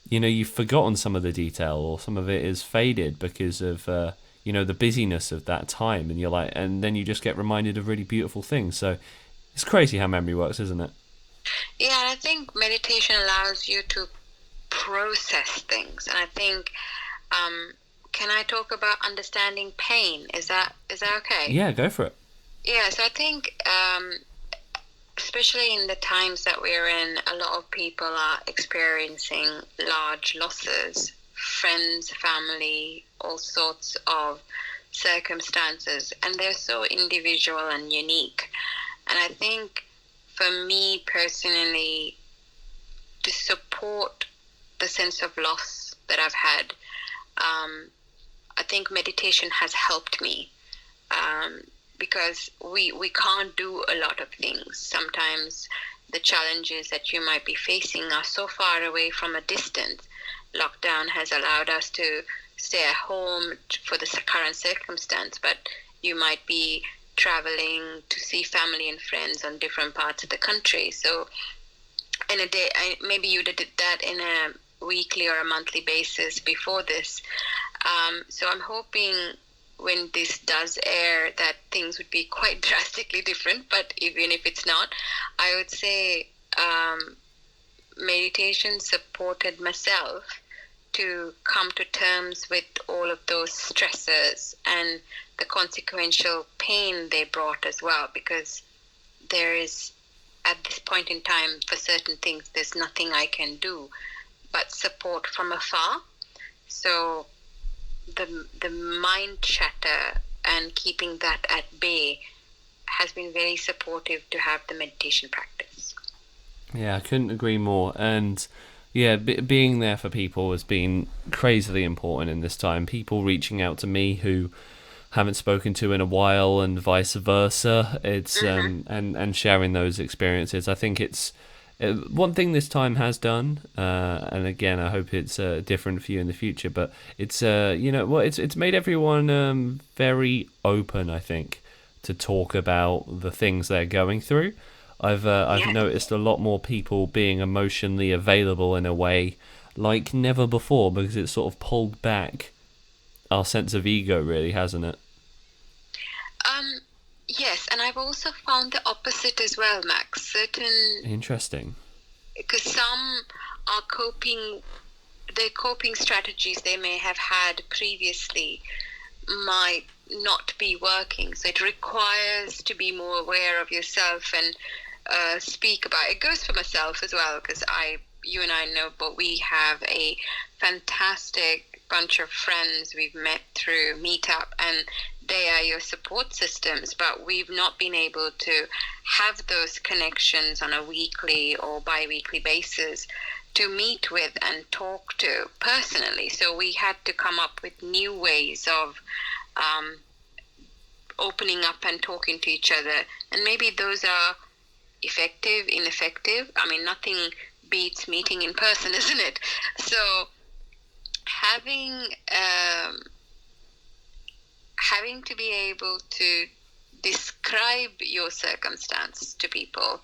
you know, you've forgotten some of the detail or some of it is faded because of you know, the busyness of that time, and you're like, and then you just get reminded of really beautiful things. So it's crazy how memory works, isn't it? Yeah, I think meditation allows you to process things, and I think can I talk about understanding pain? Is that okay? Yeah, go for it. Yeah, so I think especially in the times that we're in, a lot of people are experiencing large losses, friends, family, all sorts of circumstances, and they're so individual and unique. And I think for me personally, to support the sense of loss that I've had, I think meditation has helped me. Because we can't do a lot of things. Sometimes the challenges that you might be facing are so far away from a distance. Lockdown has allowed us to stay at home for the current circumstance, but you might be traveling to see family and friends on different parts of the country. So in a day, maybe you did that in a weekly or a monthly basis before this. So I'm hoping when this does air, that things would be quite drastically different. But even if it's not, I would say meditation supported myself to come to terms with all of those stresses and the consequential pain they brought as well, because there is, at this point in time, for certain things, there's nothing I can do but support from afar. So the mind chatter and keeping that at bay has been very supportive to have the meditation practice. Yeah, I couldn't agree more. And yeah, being there for people has been crazily important in this time. People reaching out to me who haven't spoken to in a while, and vice versa. It's and sharing those experiences. I think it's one thing this time has done, and again, I hope it's different for you in the future. But it's it's made everyone very open, I think, to talk about the things they're going through. I've noticed a lot more people being emotionally available in a way like never before, because it's sort of pulled back our sense of ego, really, hasn't it? Yes, and I've also found the opposite as well, Max. Interesting. Because some are their coping strategies they may have had previously might not be working. So it requires to be more aware of yourself and speak about it. It goes for myself as well, because you and I know, but we have a fantastic bunch of friends we've met through Meetup, and they are your support systems, but we've not been able to have those connections on a weekly or bi-weekly basis to meet with and talk to personally. So we had to come up with new ways of opening up and talking to each other. And maybe those are effective, ineffective. I mean, nothing beats meeting in person, isn't it? So having to be able to describe your circumstance to people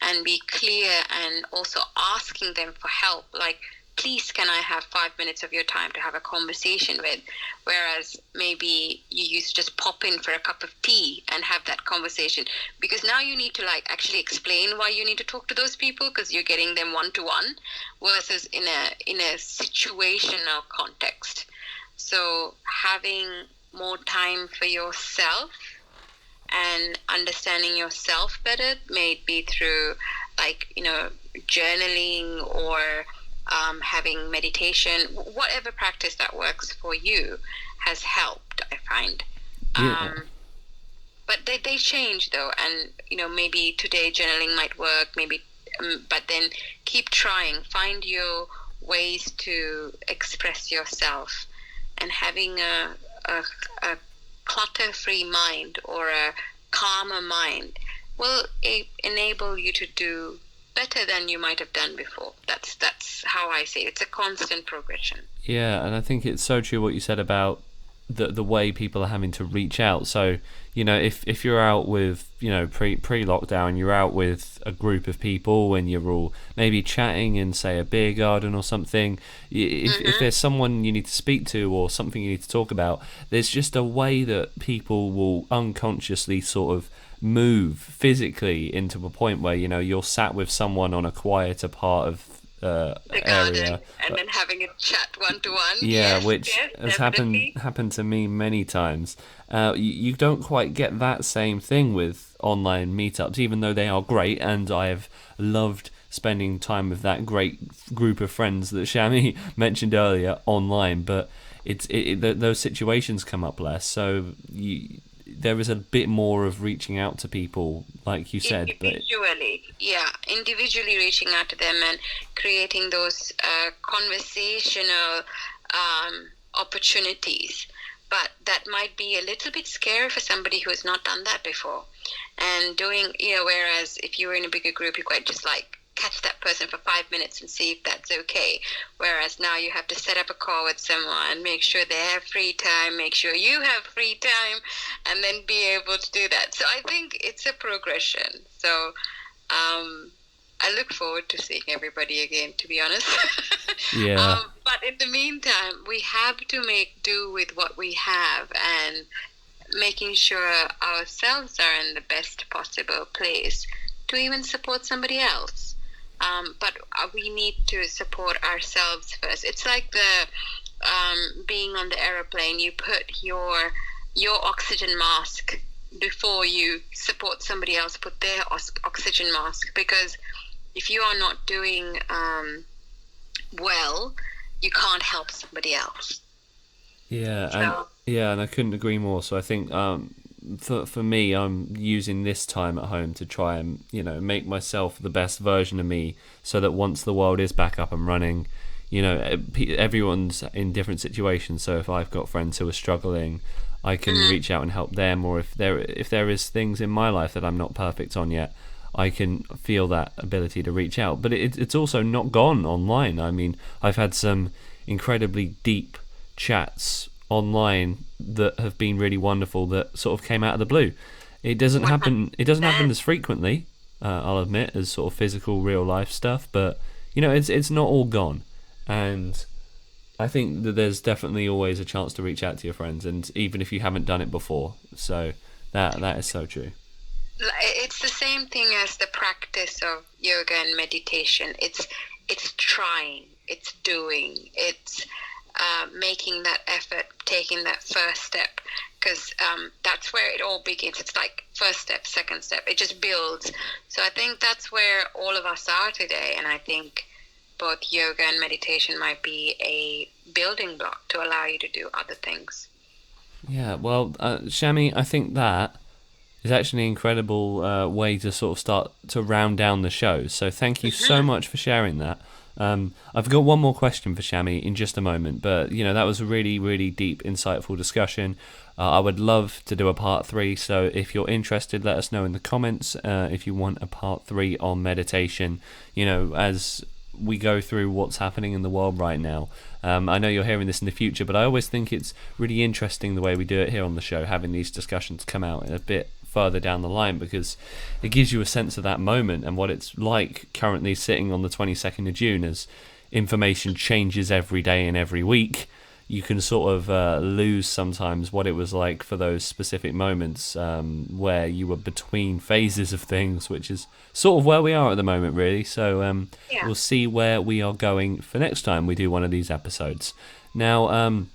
and be clear, and also asking them for help, like, please, can I have 5 minutes of your time to have a conversation with? Whereas maybe you used to just pop in for a cup of tea and have that conversation, because now you need to actually explain why you need to talk to those people, because you're getting them one-to-one versus in a situational context. So having more time for yourself and understanding yourself better, may it be through journaling or having meditation, whatever practice that works for you has helped, I find. Yeah. But they change though, and maybe today journaling might work, maybe, but then keep trying, find your ways to express yourself, and having a clutter-free mind or a calmer mind will enable you to do better than you might have done before. That's how I see it. It's a constant progression. Yeah, and I think it's so true what you said about the way people are having to reach out. So, if you're out with, pre-lockdown, you're out with a group of people and you're all maybe chatting in, say, a beer garden or something, if there's someone you need to speak to or something you need to talk about, there's just a way that people will unconsciously sort of move physically into a point where, you're sat with someone on a quieter part of the garden, area, and then having a chat one-to-one. Yeah, which has happened to me many times. You don't quite get that same thing with online meetups, even though they are great, and I have loved spending time with that great group of friends that Chammi mentioned earlier online. But those situations come up less, so there is a bit more of reaching out to people, like you said. Individually reaching out to them and creating those conversational opportunities. But that might be a little bit scary for somebody who has not done that before. And whereas if you were in a bigger group, you quite just catch that person for 5 minutes and see if that's okay. Whereas now you have to set up a call with someone, make sure they have free time, make sure you have free time, and then be able to do that. So I think it's a progression. So I look forward to seeing everybody again, to be honest. Yeah. But in the meantime, we have to make do with what we have and making sure ourselves are in the best possible place to even support somebody else. But we need to support ourselves first. It's like the being on the aeroplane. You put your oxygen mask before you support somebody else. Put their oxygen mask, because if you are not doing well, you can't help somebody else. Yeah, and I couldn't agree more. So I think for me, I'm using this time at home to try and make myself the best version of me, so that once the world is back up and running, everyone's in different situations. So if I've got friends who are struggling, I can reach out and help them. Or if there is things in my life that I'm not perfect on yet, I can feel that ability to reach out. But it's also not gone online. I mean, I've had some incredibly deep chats online that have been really wonderful, that sort of came out of the blue. It doesn't happen as frequently, I'll admit, as sort of physical real life stuff, but it's not all gone. And I think that there's definitely always a chance to reach out to your friends, and even if you haven't done it before. So that is so true. It's the same thing as the practice of yoga and meditation. It's trying, it's doing, it's making that effort, taking that first step, because that's where it all begins. It's like first step, second step. It just builds. So I think that's where all of us are today, and I think both yoga and meditation might be a building block to allow you to do other things. Yeah, well, Chammi, I think that is actually an incredible way to sort of start to round down the show. So thank you so much for sharing that. I've got one more question for Chammi in just a moment, but that was a really, really deep, insightful discussion. I would love to do a part 3, so if you're interested, let us know in the comments if you want a part 3 on meditation, as we go through what's happening in the world right now. I know you're hearing this in the future, but I always think it's really interesting the way we do it here on the show, having these discussions come out a bit further down the line, because it gives you a sense of that moment and what it's like currently sitting on the 22nd of June. As information changes every day and every week, you can sort of lose sometimes what it was like for those specific moments where you were between phases of things, which is sort of where we are at the moment, really. So we'll see where we are going for next time we do one of these episodes. Now,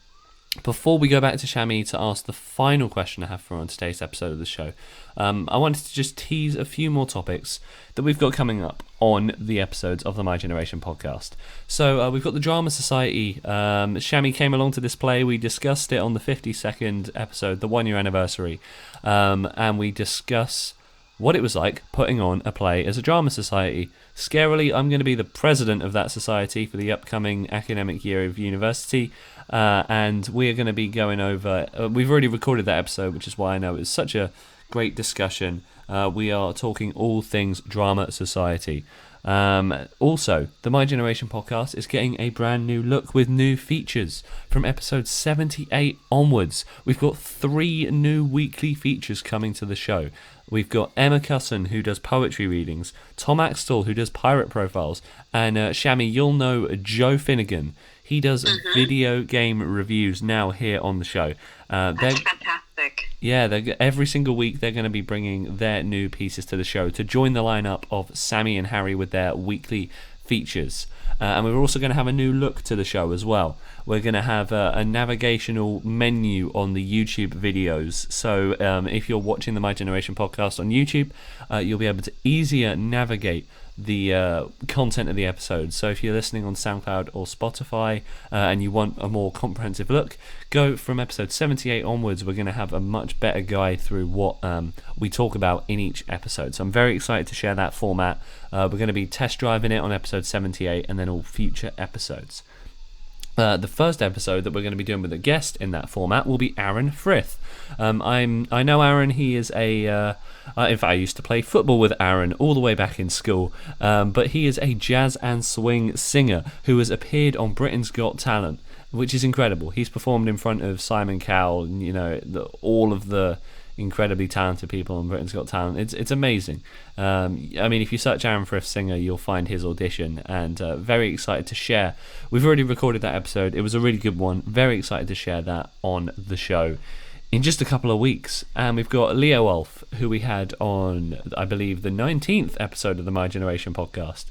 before we go back to Chammi to ask the final question I have for on today's episode of the show, I wanted to just tease a few more topics that we've got coming up on the episodes of the My Generation podcast. So we've got the Drama Society. Chammi came along to this play. We discussed it on the 52nd episode, the 1 year anniversary, and we discuss what it was like putting on a play as a drama society. Scarily, I'm going to be the president of that society for the upcoming academic year of university. And we're going to be going over, we've already recorded that episode, which is why I know it's such a great discussion. We are talking all things drama society. Also, the My Generation podcast is getting a brand new look with new features. From episode 78 onwards, we've got 3 new weekly features coming to the show. We've got Emma Cusson, who does poetry readings, Tom Axtell, who does pirate profiles, and Chammi, you'll know Joe Finnegan. He does video game reviews now here on the show. That's fantastic. Yeah, every single week they're going to be bringing their new pieces to the show to join the lineup of Sammy and Harry with their weekly features. And we're also going to have a new look to the show as well. We're going to have a navigational menu on the YouTube videos. So if you're watching the My Generation podcast on YouTube, you'll be able to easier navigate the content of the episode. So if you're listening on Soundcloud or Spotify and you want a more comprehensive look, go from episode 78 onwards. We're going to have a much better guide through what we talk about in each episode. So I'm very excited to share that format. We're going to be test driving it on episode 78 and then all future episodes. The first episode that we're going to be doing with a guest in that format will be Aaron Frith. I know Aaron. He is in fact, I used to play football with Aaron all the way back in school. But he is a jazz and swing singer who has appeared on Britain's Got Talent, which is incredible. He's performed in front of Simon Cowell, all of the incredibly talented people on Britain's Got Talent. It's amazing. I mean, if you search Aaron Frith Singer, you'll find his audition, and very excited to share. We've already recorded that episode. It was a really good one. Very excited to share that on the show in just a couple of weeks. And we've got Leo Wolf, who we had on, I believe, the 19th episode of the My Generation podcast.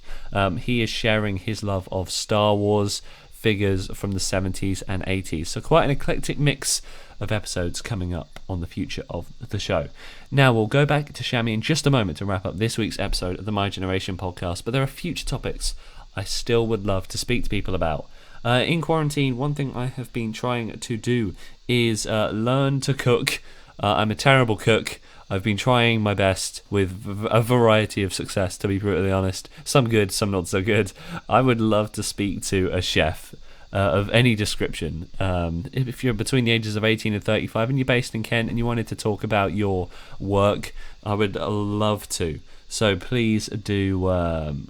He is sharing his love of Star Wars figures from the 70s and 80s. So quite an eclectic mix of episodes coming up on the future of the show. Now we'll go back to Chammi in just a moment to wrap up this week's episode of the My Generation podcast, but there are future topics I still would love to speak to people about. In quarantine, one thing I have been trying to do is learn to cook. I'm a terrible cook. I've been trying my best with a variety of success, to be brutally honest. Some good, some not so good. I would love to speak to a chef of any description. If you're between the ages of 18 and 35 and you're based in Kent and you wanted to talk about your work, I would love to. So please do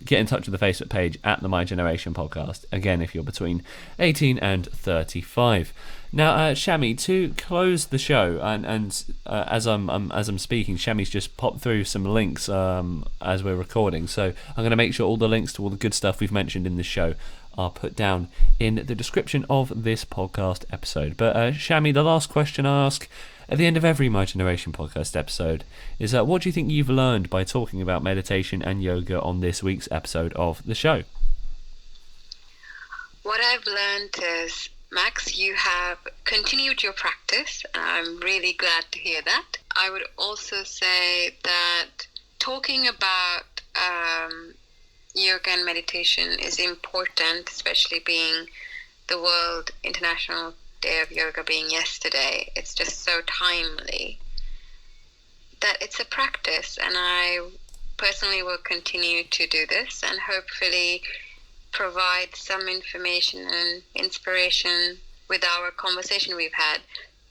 get in touch with the Facebook page at the My Generation podcast. Again, if you're between 18 and 35. Now, Chammi, to close the show, and as I'm speaking, Shammi's just popped through some links as we're recording. So I'm going to make sure all the links to all the good stuff we've mentioned in this show are put down in the description of this podcast episode. But Chammi, the last question I ask at the end of every My Generation podcast episode is what do you think you've learned by talking about meditation and yoga on this week's episode of the show? What I've learned is, Max, you have continued your practice. I'm really glad to hear that. I would also say that talking about yoga and meditation is important, especially being the World International Day of Yoga being yesterday. It's just so timely that it's a practice, and I personally will continue to do this and hopefully provide some information and inspiration with our conversation we've had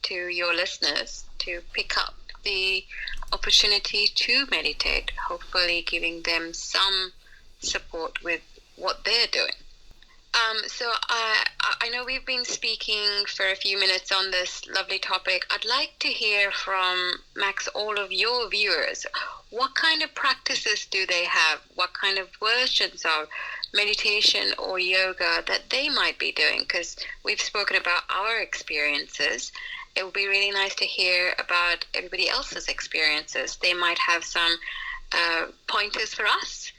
to your listeners to pick up the opportunity to meditate, hopefully giving them some support with what they're doing. So I know we've been speaking for a few minutes on this lovely topic. I'd like to hear from, Max, all of your viewers. What kind of practices do they have? What kind of versions of meditation or yoga that they might be doing? Because we've spoken about our experiences. It would be really nice to hear about everybody else's experiences. They might have some pointers for us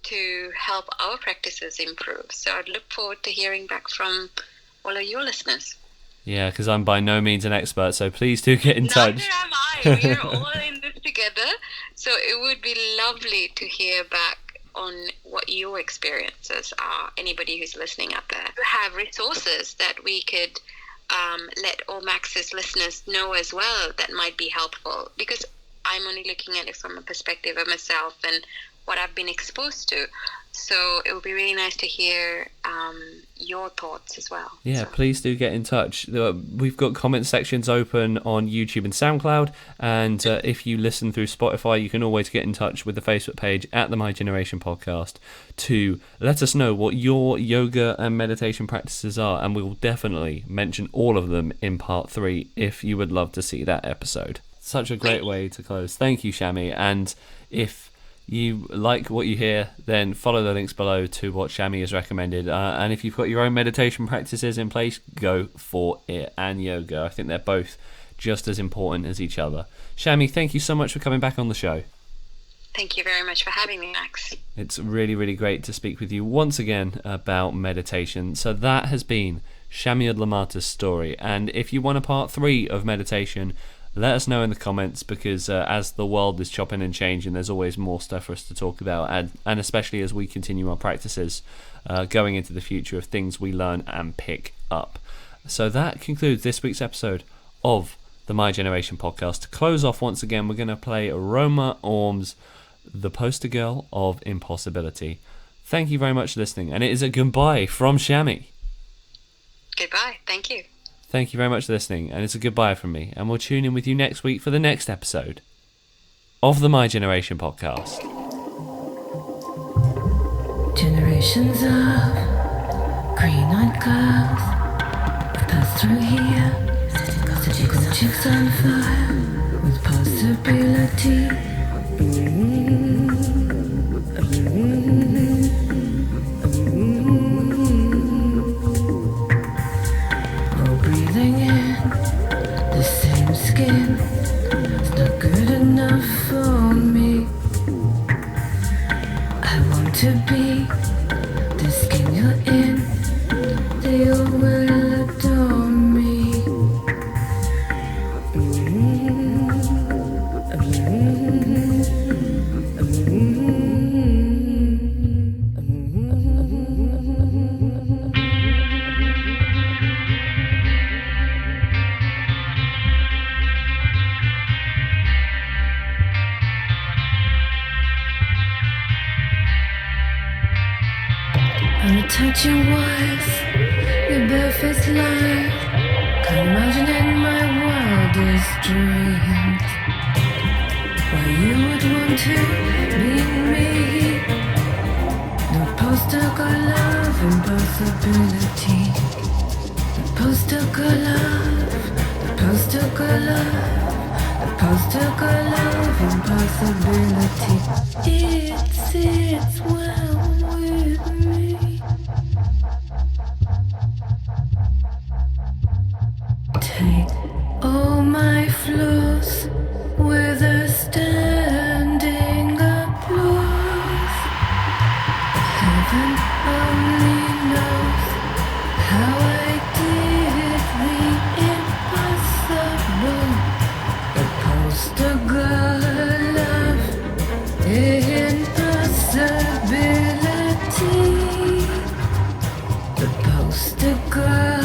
to help our practices improve. So I'd look forward to hearing back from all of your listeners. Yeah, because I'm by no means an expert, so please do get in touch. Neither am I. We're all in this together. So it would be lovely to hear back on what your experiences are. Anybody who's listening out there have resources that we could let all Max's listeners know as well that might be helpful, because I'm only looking at it from a perspective of myself and what I've been exposed to. So it would be really nice to hear your thoughts as well. Yeah, so please do get in touch. We've got comment sections open on YouTube and SoundCloud, and if you listen through Spotify, you can always get in touch with the Facebook page at the My Generation Podcast to let us know what your yoga and meditation practices are, and we will definitely mention all of them in part 3 if you would love to see that episode. Such a great way to close. Thank you, Chammi. And if you like what you hear, then follow the links below to what Chammi has recommended. And if you've got your own meditation practices in place, go for it. And yoga, I think they're both just as important as each other. Chammi, thank you so much for coming back on the show. Thank you very much for having me, Max. It's really, really great to speak with you once again about meditation. So that has been Chammi Udlamata's story. And if you want a part 3 of meditation, let us know in the comments, because as the world is chopping and changing, there's always more stuff for us to talk about, and especially as we continue our practices going into the future of things we learn and pick up. So that concludes this week's episode of the My Generation podcast. To close off once again, we're going to play Roma Orme's The Poster Girl of Impossibility. Thank you very much for listening, and it is a goodbye from Chammi. Goodbye. Thank you. Thank you very much for listening, and it's a goodbye from me, and we'll tune in with you next week for the next episode of the My Generation podcast. Generations of green-eyed girls have passed through here, setting chicks on fire with possibility. Oh, breathing in the same skin, it's not good enough for me. I want to be the skin you're in, that you will adore me. I'm a touching voice, your barefaced light. Can't imagine in my wildest dreams why you would want to be me. The post-girl love impossibility. The post-girl love, the post-girl love, the post-girl love impossibility. It's well with me. Take all my flaws with a standing applause. Heaven only knows how I did the impossible. The poster girl love, impossibility. The poster girl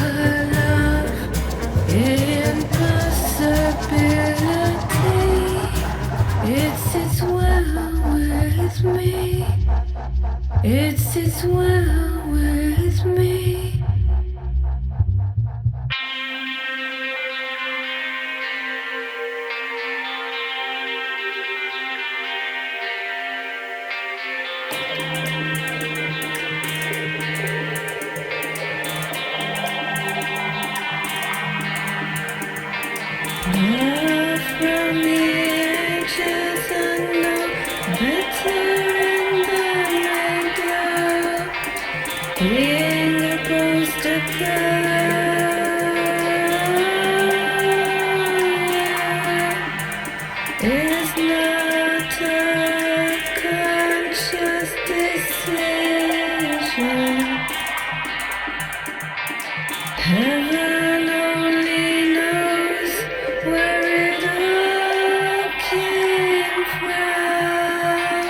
love, impossibility. It's well with me. It's well with me. Love from the edges, I know better in the middle. Being a poster girl is not a conscious decision. Heaven only knows where it all came from.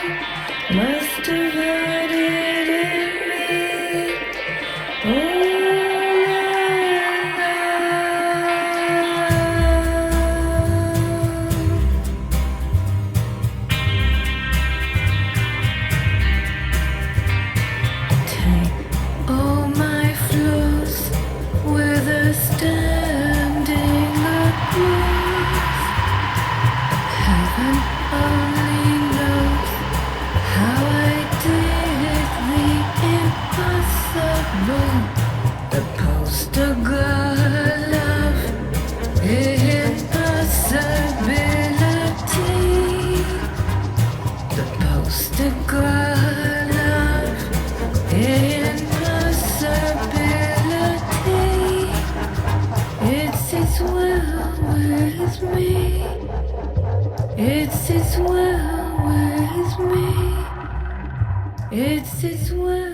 Must have had it in me all along. Take all my flaws with a standing applause. Heaven only knows how I did the impossible. The poster girl love, impossibility. The poster girl love, impossibility. It's well with me. It's well with me. It's well.